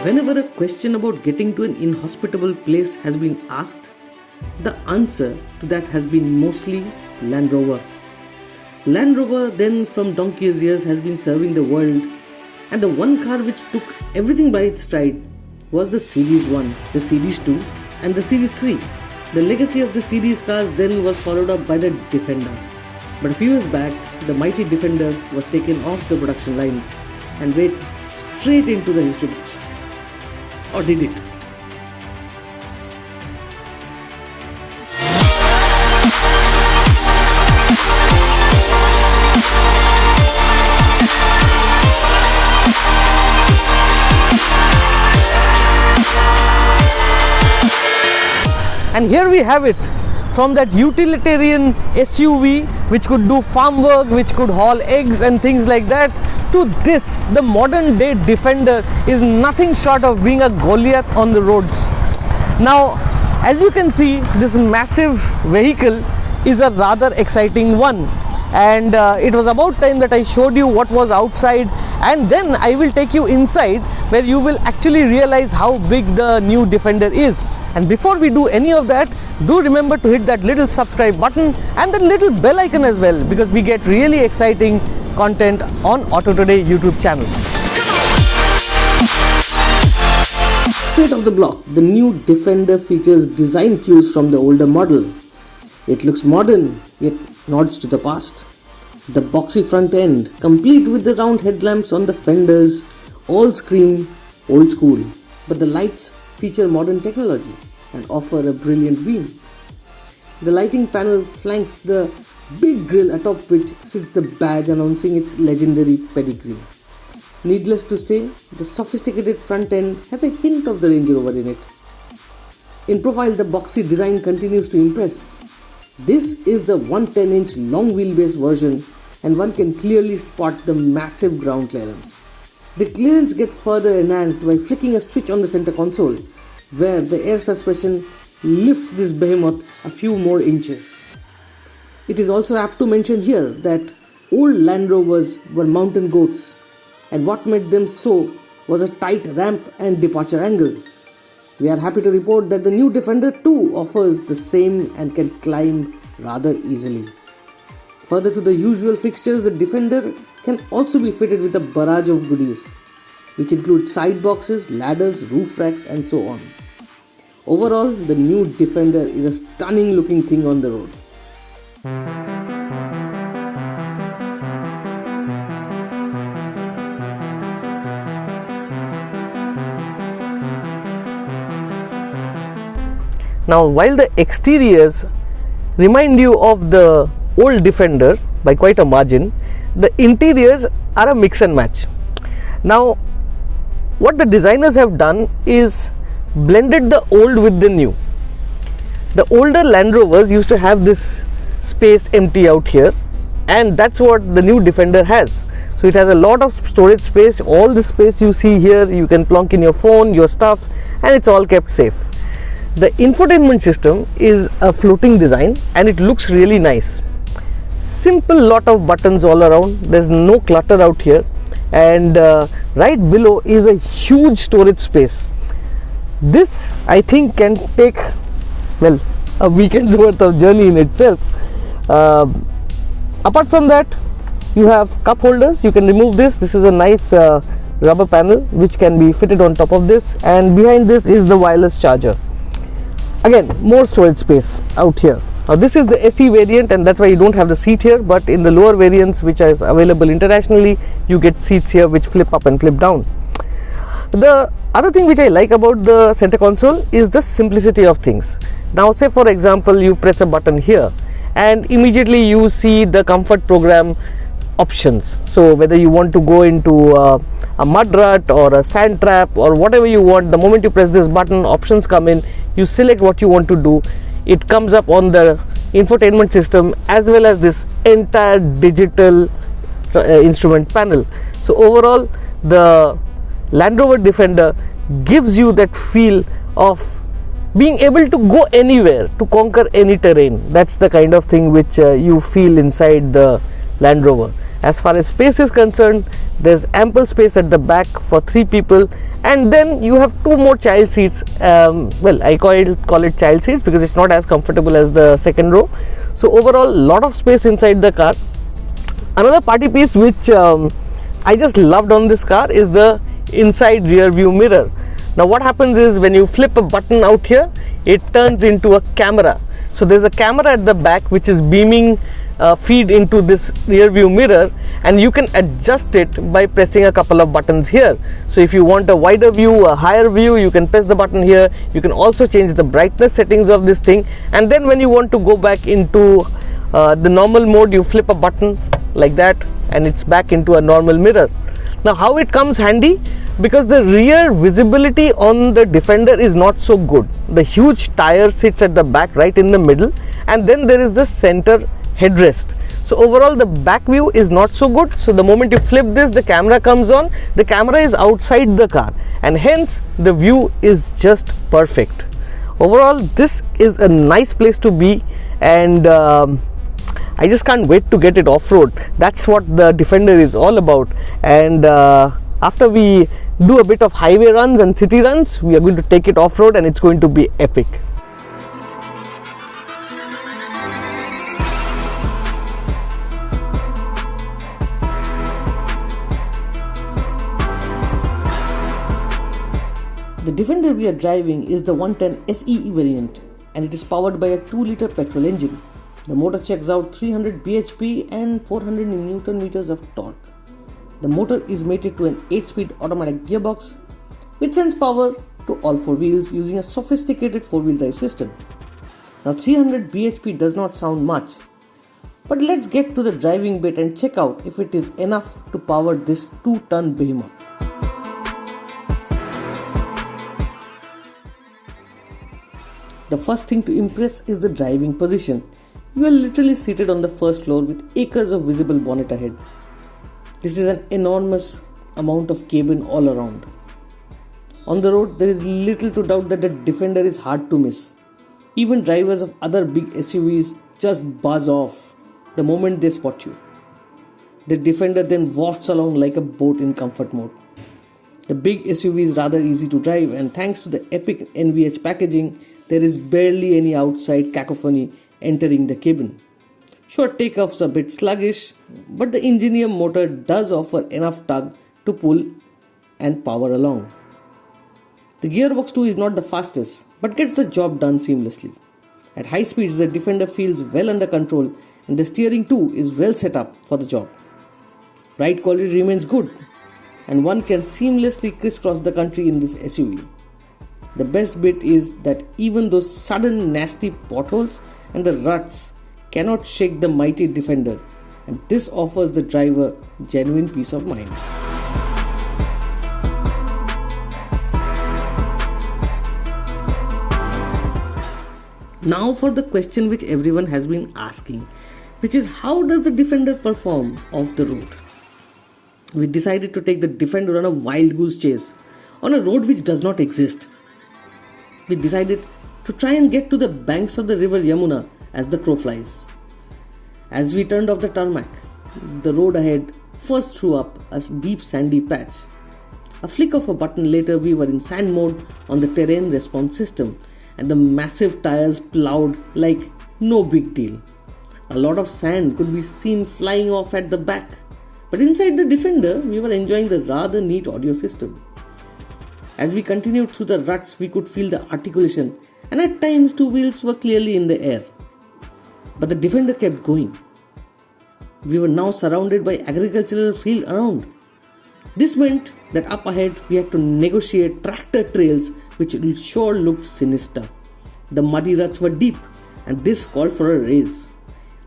Whenever a question about getting to an inhospitable place has been asked, the answer to that has been mostly Land Rover. Land Rover then from donkey's years has been serving the world, and the one car which took everything by its stride was the Series 1, the Series 2 and the Series 3. The legacy of the Series cars then was followed up by the Defender. But a few years back, the mighty Defender was taken off the production lines and went straight into the history books. Or did it? And here we have it, from that utilitarian SUV which could do farm work, which could haul eggs and things like that, to this, the modern day Defender is nothing short of being a Goliath on the roads. Now, as you can see, this massive vehicle is a rather exciting one, and it was about time that I showed you what was outside, and then I will take you inside where you will actually realize how big the new Defender is. And before we do any of that, do remember to hit that little subscribe button and the little bell icon as well, because we get really exciting content on Auto Today YouTube channel. Straight off the block, the new Defender features design cues from the older model. It looks modern, yet nods to the past. The boxy front end, complete with the round headlamps on the fenders, all scream old school, but the lights feature modern technology and offer a brilliant beam. The lighting panel flanks the big grille atop which sits the badge announcing its legendary pedigree. Needless to say, the sophisticated front end has a hint of the Range Rover in it. In profile, the boxy design continues to impress. This is the 110-inch long wheelbase version, and one can clearly spot the massive ground clearance. The clearance gets further enhanced by flicking a switch on the center console, where the air suspension lifts this behemoth a few more inches. It is also apt to mention here that old Land Rovers were mountain goats, and what made them so was a tight ramp and departure angle. We are happy to report that the new Defender 2 offers the same and can climb rather easily. Further to the usual fixtures, the Defender can also be fitted with a barrage of goodies, which include side boxes, ladders, roof racks and so on. Overall, the new Defender is a stunning looking thing on the road. Now, while the exteriors remind you of the old Defender by quite a margin, the interiors are a mix and match. Now, what the designers have done is blended the old with the new. The older Land Rovers used to have this space empty out here, and that's what the new Defender has. So it has a lot of storage space. All the space you see here, you can plonk in your phone, your stuff, and it's all kept safe. The infotainment system is a floating design and it looks really nice. Simple lot of buttons all around. There's no clutter out here, and right below is a huge storage space. This, I think, can take, well, a weekend's worth of journey in itself. Apart from that, you have cup holders. You can remove this. This is a nice rubber panel which can be fitted on top of this, and behind this is the wireless charger. Again, more storage space out here. Now this is the SE variant, and that's why you don't have the seat here, but in the lower variants which is available internationally, you get seats here which flip up and flip down. The other thing which I like about the center console is the simplicity of things. Now say for example, you press a button here and immediately you see the comfort program options. So whether you want to go into a mud rut or a sand trap or whatever you want, the moment you press this button, options come in, you select what you want to do, it comes up on the infotainment system as well as this entire digital instrument panel. So overall, the Land Rover Defender gives you that feel of being able to go anywhere, to conquer any terrain. That's the kind of thing which you feel inside the Land Rover. As far as space is concerned, there's ample space at the back for 3 people, and then you have 2 more child seats. Well, I call it child seats because it's not as comfortable as the second row. So overall, lot of space inside the car. Another party piece which I just loved on this car is the inside rear view mirror. Now what happens is, when you flip a button out here, it turns into a camera. So there's a camera at the back which is beaming feed into this rear view mirror, and you can adjust it by pressing a couple of buttons here. So if you want a wider view, a higher view, you can press the button here. You can also change the brightness settings of this thing, and then when you want to go back into the normal mode, you flip a button like that and it's back into a normal mirror. Now how it comes handy, because the rear visibility on the Defender is not so good. The huge tire sits at the back right in the middle, and then there is the center headrest. So overall the back view is not so good. So the moment you flip this, the camera comes on. The camera is outside the car, and hence the view is just perfect. Overall, this is a nice place to be, and I just can't wait to get it off-road. That's what the Defender is all about. And after we do a bit of highway runs and city runs, we are going to take it off-road, and it's going to be epic. The Defender we are driving is the 110 SEE variant, and it is powered by a 2-liter petrol engine. The motor checks out 300 bhp and 400 Nm of torque. The motor is mated to an 8-speed automatic gearbox, which sends power to all 4 wheels using a sophisticated 4-wheel drive system. Now 300 bhp does not sound much, but let's get to the driving bit and check out if it is enough to power this 2-ton behemoth. The first thing to impress is the driving position. You are literally seated on the first floor with acres of visible bonnet ahead. This is an enormous amount of cabin all around. On the road, there is little to doubt that the Defender is hard to miss. Even drivers of other big SUVs just buzz off the moment they spot you. The Defender then wafts along like a boat in comfort mode. The big SUV is rather easy to drive, and thanks to the epic NVH packaging, there is barely any outside cacophony entering the cabin. Sure, takeoffs are a bit sluggish, but the Ingenium motor does offer enough tug to pull and power along. The gearbox too is not the fastest, but gets the job done seamlessly. At high speeds, the Defender feels well under control, and the steering too is well set up for the job. Ride quality remains good, and one can seamlessly crisscross the country in this SUV. The best bit is that even those sudden nasty potholes and the ruts cannot shake the mighty Defender, and this offers the driver genuine peace of mind. Now for the question which everyone has been asking, which is how does the Defender perform off the road? We decided to take the Defender on a wild goose chase on a road which does not exist. We decided to try and get to the banks of the river Yamuna as the crow flies. As we turned off the tarmac, the road ahead first threw up a deep sandy patch. A flick of a button later, we were in sand mode on the terrain response system, and the massive tires plowed like no big deal. A lot of sand could be seen flying off at the back, but inside the Defender, we were enjoying the rather neat audio system. As we continued through the ruts, we could feel the articulation, and at times 2 wheels were clearly in the air. But the Defender kept going. We were now surrounded by agricultural field around. This meant that up ahead we had to negotiate tractor trails which sure looked sinister. The muddy ruts were deep, and this called for a race.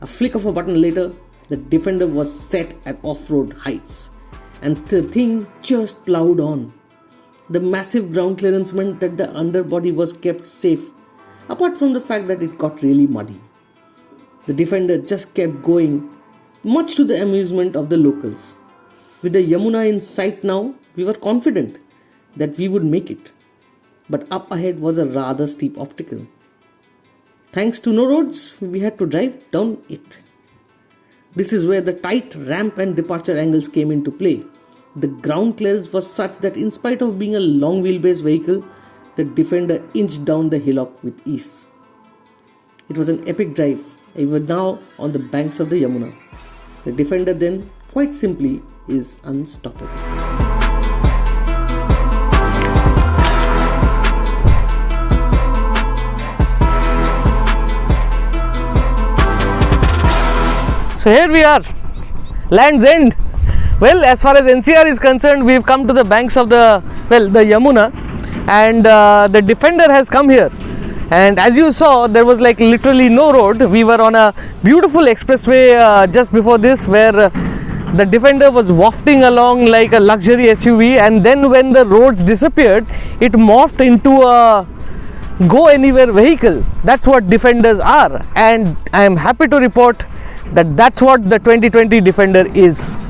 A flick of a button later, the Defender was set at off-road heights, and the thing just plowed on. The massive ground clearance meant that the underbody was kept safe, apart from the fact that it got really muddy. The Defender just kept going, much to the amusement of the locals. With the Yamuna in sight now, we were confident that we would make it. But up ahead was a rather steep obstacle. Thanks to no roads, we had to drive down it. This is where the tight ramp and departure angles came into play. The ground clearance was such that in spite of being a long wheelbase vehicle, the Defender inched down the hillock with ease. It was an epic drive. We were now on the banks of the Yamuna. The Defender then, quite simply, is unstoppable. So here we are, Land's End. Well, as far as NCR is concerned, we've come to the banks of the Yamuna, and the Defender has come here. And as you saw, there was like literally no road. We were on a beautiful expressway just before this, where the Defender was wafting along like a luxury SUV, and then when the roads disappeared, it morphed into a go anywhere vehicle. That's what Defenders are, and I am happy to report that that's what the 2020 Defender is.